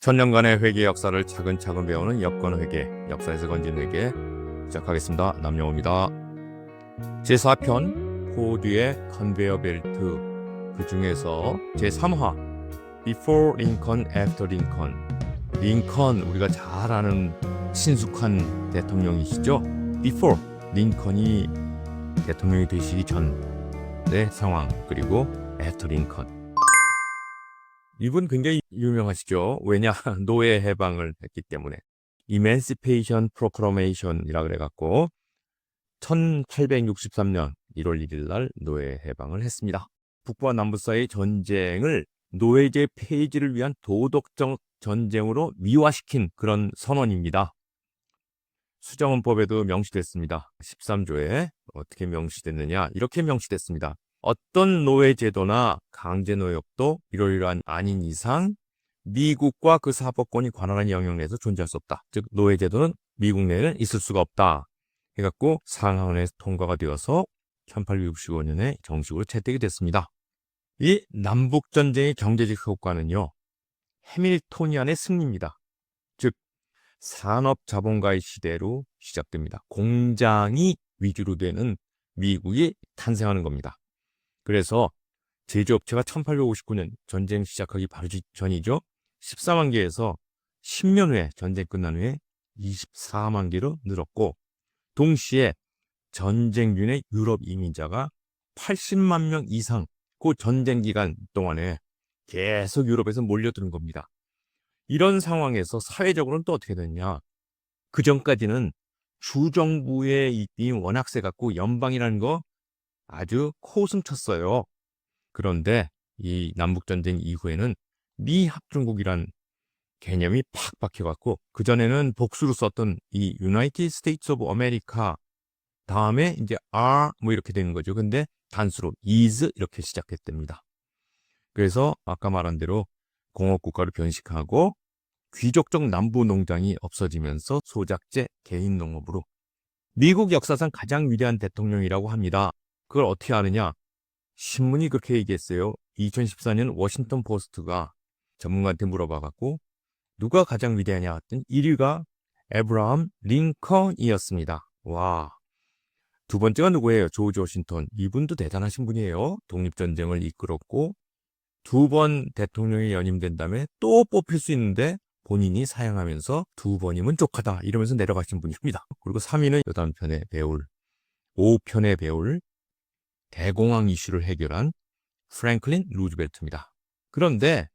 천년간의 회계 역사를 차근차근 배우는 여건회계, 역사에서 건진 회계 시작하겠습니다. 남영호입니다. 제4편, 포드의 컨베이어 벨트, 그 중에서 제3화, Before Lincoln, After Lincoln. 링컨, 우리가 잘 아는 친숙한 대통령이시죠? Before, 링컨이 대통령이 되시기 전의 상황, 그리고 After Lincoln. 이분 굉장히 유명하시죠. 왜냐? 노예 해방을 했기 때문에. Emancipation Proclamation이라 그래갖고 1863년 1월 1일 날 노예 해방을 했습니다. 북부와 남부 사이의 전쟁을 노예제 폐지를 위한 도덕적 전쟁으로 미화시킨 그런 선언입니다. 수정헌법에도 명시됐습니다. 13조에 어떻게 명시됐느냐? 이렇게 명시됐습니다. 어떤 노예제도나 강제노역도 이러이러한 아닌 이상 미국과 그 사법권이 관할하는 영역 내에서 존재할 수 없다. 즉 노예제도는 미국 내에는 있을 수가 없다. 해갖고 상하원에서 통과가 되어서 1865년에 정식으로 채택이 됐습니다. 이 남북전쟁의 경제적 효과는요. 해밀토니안의 승리입니다. 즉 산업자본가의 시대로 시작됩니다. 공장이 위주로 되는 미국이 탄생하는 겁니다. 그래서 제조업체가 1859년 전쟁 시작하기 바로 전이죠. 14만 개에서 10년 후에 전쟁 끝난 후에 24만 개로 늘었고 동시에 전쟁균의 유럽 이민자가 80만 명 이상 그 전쟁 기간 동안에 계속 유럽에서 몰려드는 겁니다. 이런 상황에서 사회적으로는 또 어떻게 됐냐. 그 전까지는 주정부의 입김이 워낙 세갖고 연방이라는 거 아주 코웃음 쳤어요. 그런데 이 남북전쟁 이후에는 미합중국이란 개념이 팍 박혀갖고 그전에는 복수로 썼던 이 United States of America 다음에 이제 R 뭐 이렇게 되는 거죠. 근데 단수로 is 이렇게 시작했답니다. 그래서 아까 말한 대로 공업국가로 변식하고 귀족적 남부 농장이 없어지면서 소작제 개인 농업으로 미국 역사상 가장 위대한 대통령이라고 합니다. 그걸 어떻게 아느냐? 신문이 그렇게 얘기했어요. 2014년 워싱턴 포스트가 전문가한테 물어봐갖고 누가 가장 위대하냐 했더니 1위가 에브라함 링컨이었습니다. 와, 두 번째가 누구예요? 조지 워싱턴. 이분도 대단하신 분이에요. 독립전쟁을 이끌었고 두 번 대통령이 연임된 다음에 또 뽑힐 수 있는데 본인이 사양하면서 두 번이면 족하다 이러면서 내려가신 분입니다. 그리고 3위는 여단편에 배울 5편에 배울 대공황 이슈를 해결한 프랭클린 루즈벨트입니다. 그런데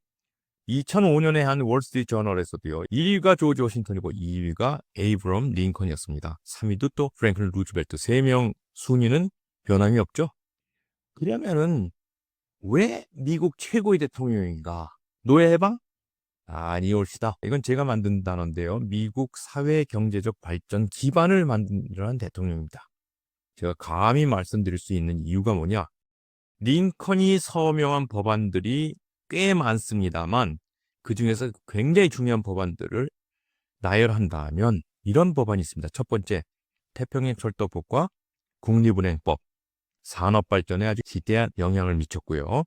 2005년에 한 월스트리트 저널에서도요. 1위가 조지 워싱턴이고 2위가 에이브럼 링컨이었습니다. 3위도 또 프랭클린 루즈벨트. 3명 순위는 변함이 없죠. 그러면은 왜 미국 최고의 대통령인가? 노예 해방? 아니올시다. 이건 제가 만든 단어인데요. 미국 사회 경제적 발전 기반을 만드는 대통령입니다. 제가 감히 말씀드릴 수 있는 이유가 뭐냐? 링컨이 서명한 법안들이 꽤 많습니다만 그 중에서 굉장히 중요한 법안들을 나열한다면 이런 법안이 있습니다. 첫 번째, 태평양 철도법과 국립은행법, 산업발전에 아주 기대한 영향을 미쳤고요.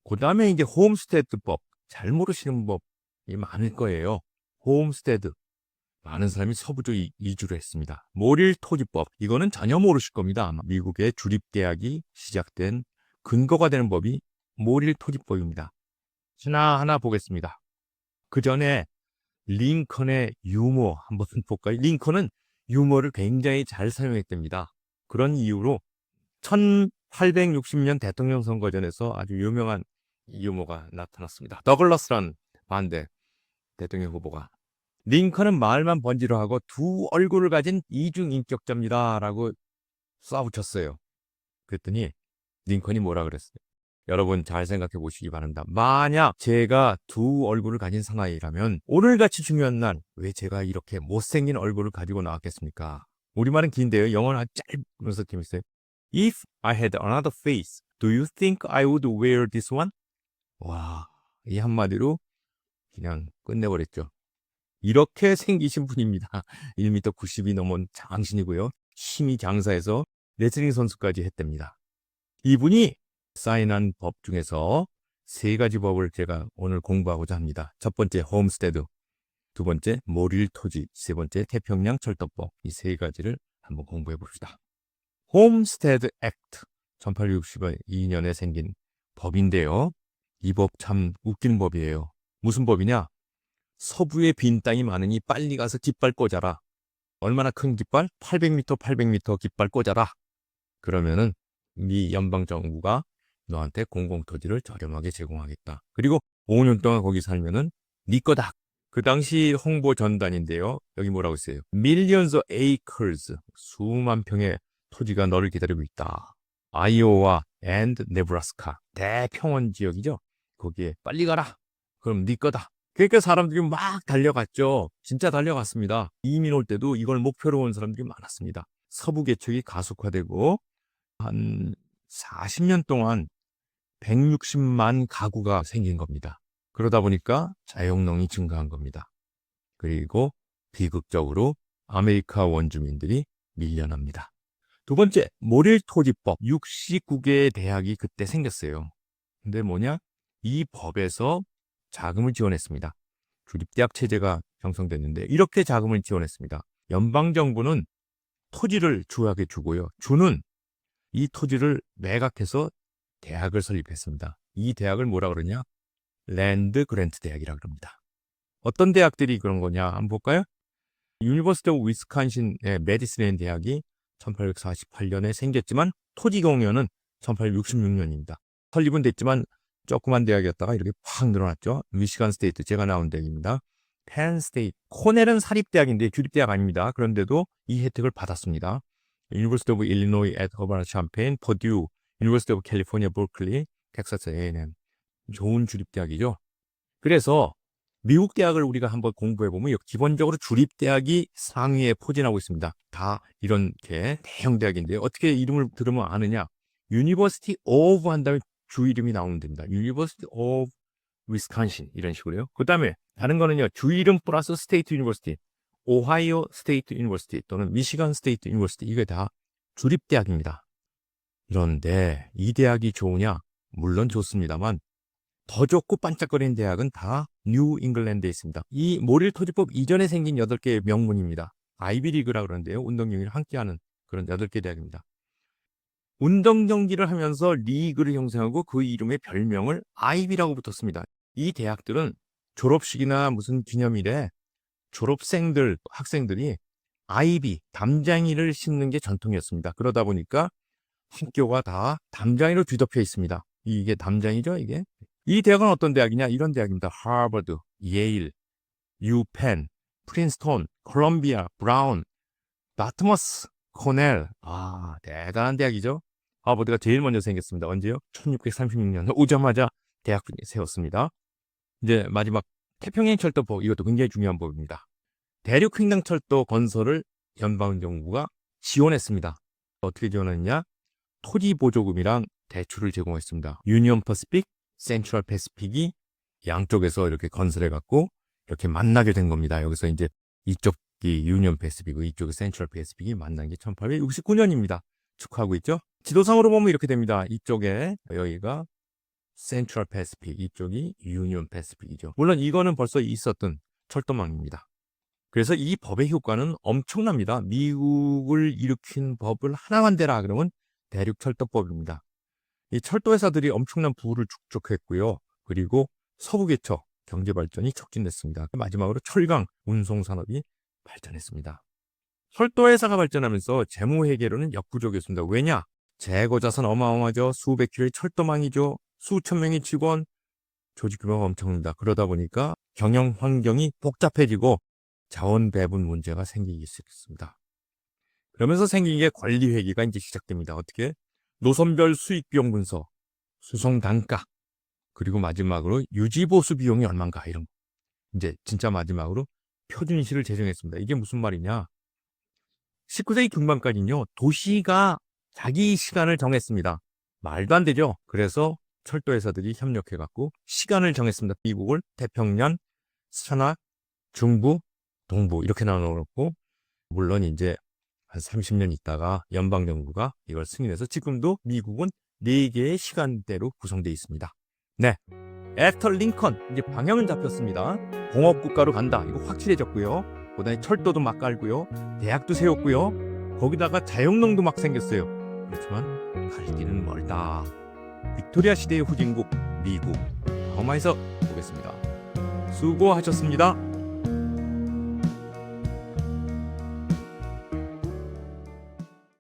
그 다음에 이제 홈스테드법, 잘 모르시는 법이 많을 거예요. 홈스테드. 많은 사람이 서부조 이주를 했습니다. 모릴토지법, 이거는 전혀 모르실 겁니다. 아마 미국의 주립대학이 시작된 근거가 되는 법이 모릴토지법입니다. 하나하나 보겠습니다. 그 전에 링컨의 유머 한번 볼까요? 링컨은 유머를 굉장히 잘 사용했답니다. 그런 이유로 1860년 대통령 선거전에서 아주 유명한 유머가 나타났습니다. 더글라스란 반대 대통령 후보가 링컨은 말만 번지르 하고 두 얼굴을 가진 이중인격자입니다. 라고 쏴붙였어요. 그랬더니 링컨이 뭐라 그랬어요? 여러분 잘 생각해 보시기 바랍니다. 만약 제가 두 얼굴을 가진 사나이라면 오늘같이 중요한 날 왜 제가 이렇게 못생긴 얼굴을 가지고 나왔겠습니까? 우리말은 긴데요. 영어는 아주 짧으면서 재밌어요. If I had another face, do you think I would wear this one? 와, 이 한마디로 그냥 끝내버렸죠. 이렇게 생기신 분입니다. 1m 90이 넘은 장신이고요. 힘이 장사해서 레슬링 선수까지 했답니다. 이분이 사인한 법 중에서 세 가지 법을 제가 오늘 공부하고자 합니다. 첫 번째 홈스테드, 두 번째 모릴 토지, 세 번째 태평양 철도법. 이 세 가지를 한번 공부해 봅시다. 홈스테드 액트 1862년에 생긴 법인데요. 이 법 참 웃긴 법이에요. 무슨 법이냐? 서부에 빈 땅이 많으니 빨리 가서 깃발 꽂아라. 얼마나 큰 깃발? 800m, 800m 깃발 꽂아라. 그러면은 미 연방정부가 너한테 공공토지를 저렴하게 제공하겠다. 그리고 5년 동안 거기 살면은 네 거다. 그 당시 홍보 전단인데요. 여기 뭐라고 있어요? Millions of acres, 수만 평의 토지가 너를 기다리고 있다. 아이오와 and 네브라스카, 대평원 지역이죠. 거기에 빨리 가라. 그럼 네 거다. 그러니까 사람들이 막 달려갔죠. 진짜 달려갔습니다. 이민 올 때도 이걸 목표로 온 사람들이 많았습니다. 서부 개척이 가속화되고 한 40년 동안 160만 가구가 생긴 겁니다. 그러다 보니까 자영농이 증가한 겁니다. 그리고 비극적으로 아메리카 원주민들이 밀려납니다. 두 번째, 모릴 토지법. 69개의 대학이 그때 생겼어요. 근데 뭐냐? 이 법에서 자금을 지원했습니다. 주립대학 체제가 형성됐는데 이렇게 자금을 지원했습니다. 연방정부는 토지를 주하게 주고요. 주는 이 토지를 매각해서 대학을 설립했습니다. 이 대학을 뭐라 그러냐? 랜드 그랜트 대학이라 그럽니다. 어떤 대학들이 그런 거냐 한번 볼까요? 유니버시티 오브 위스콘신의 메디슨 대학이 1848년에 생겼지만 토지 경영은 1866년입니다. 설립은 됐지만 조그만 대학이었다가 이렇게 확 늘어났죠. 미시간 스테이트, 제가 나온 대학입니다. 펜 스테이트, 코넬은 사립대학인데 주립대학 아닙니다. 그런데도 이 혜택을 받았습니다. 유니버시티 오브 일리노이 앳 허바나 샴페인, 퍼듀, 유니버시티 오브 캘리포니아 버클리, 텍사스 A&M. 좋은 주립대학이죠. 그래서 미국 대학을 우리가 한번 공부해보면 기본적으로 주립대학이 상위에 포진하고 있습니다. 다 이렇게 대형 대학인데요. 어떻게 이름을 들으면 아느냐? 유니버시티 오브 한 다음에 주 이름이 나오면 됩니다. 유니버시티 오브 위스콘신 이런 식으로요. 그 다음에 다른 거는요. 주 이름 플러스 스테이트 유니버시티, 오하이오 스테이트 유니버시티 또는 미시간 스테이트 유니버시티, 이게 다 주립대학입니다. 그런데 이 대학이 좋으냐? 물론 좋습니다만 더 좋고 반짝거리는 대학은 다 뉴 잉글랜드에 있습니다. 이 모릴 토지법 이전에 생긴 8개의 명문입니다. 아이비리그라 그러는데요. 운동 경기를 함께하는 그런 8개 대학입니다. 운동 경기를 하면서 리그를 형성하고 그 이름의 별명을 아이비라고 붙었습니다. 이 대학들은 졸업식이나 무슨 기념일에 졸업생들, 학생들이 아이비, 담장이를 심는 게 전통이었습니다. 그러다 보니까 학교가 다 담장이로 뒤덮여 있습니다. 이게 담장이죠, 이게. 이 대학은 어떤 대학이냐? 이런 대학입니다. 하버드, 예일, 유펜, 프린스톤, 콜롬비아, 브라운, 다트머스, 코넬. 대단한 대학이죠. 하버드가 제일 먼저 생겼습니다. 언제요? 1636년 오자마자 대학을 세웠습니다. 이제 마지막 태평양 철도법, 이것도 굉장히 중요한 법입니다. 대륙 횡단철도 건설을 연방정부가 지원했습니다. 어떻게 지원했냐? 토지 보조금이랑 대출을 제공했습니다. 유니온 퍼시픽, 센트럴 패시픽이 양쪽에서 이렇게 건설해갖고 이렇게 만나게 된 겁니다. 여기서 이제 이쪽이 유니온 패시픽이고 이쪽이 센트럴 패시픽이 만난 게 1869년입니다. 축하하고 있죠? 지도상으로 보면 이렇게 됩니다. 이쪽에 여기가 센트럴 패시픽, 이쪽이 유니온 패시픽이죠. 물론 이거는 벌써 있었던 철도망입니다. 그래서 이 법의 효과는 엄청납니다. 미국을 일으킨 법을 하나만 대라 그러면 대륙철도법입니다. 이 철도회사들이 엄청난 부를 축적했고요. 그리고 서부 개척, 경제 발전이 촉진됐습니다. 마지막으로 철강, 운송 산업이 발전했습니다. 철도회사가 발전하면서 재무회계로는 역부족이었습니다. 왜냐? 재고 자산 어마어마하죠. 수백 킬로의 철도망이죠. 수천 명의 직원, 조직 규모가 엄청납니다. 그러다 보니까 경영 환경이 복잡해지고 자원 배분 문제가 생기기 시작했습니다. 그러면서 생긴 게 관리회계가 이제 시작됩니다. 어떻게? 노선별 수익 비용 분석, 수송 단가, 그리고 마지막으로 유지보수 비용이 얼마인가 이런 거. 이제 진짜 마지막으로 표준시를 제정했습니다. 이게 무슨 말이냐? 19세기 중반까지는요, 도시가 자기 시간을 정했습니다. 말도 안 되죠? 그래서 철도회사들이 협력해갖고 시간을 정했습니다. 미국을 태평양, 서나, 중부, 동부 이렇게 나눠놓고, 물론 이제 한 30년 있다가 연방정부가 이걸 승인해서 지금도 미국은 4개의 시간대로 구성되어 있습니다. 네, 애스터 링컨 이제 방향은 잡혔습니다. 공업국가로 간다. 이거 확실해졌고요. 그다음에 철도도 막 깔고요. 대학도 세웠고요. 거기다가 자영농도 막 생겼어요. 그렇지만 갈 길은 멀다. 빅토리아 시대의 후진국 미국. 다음화에서 보겠습니다. 수고하셨습니다.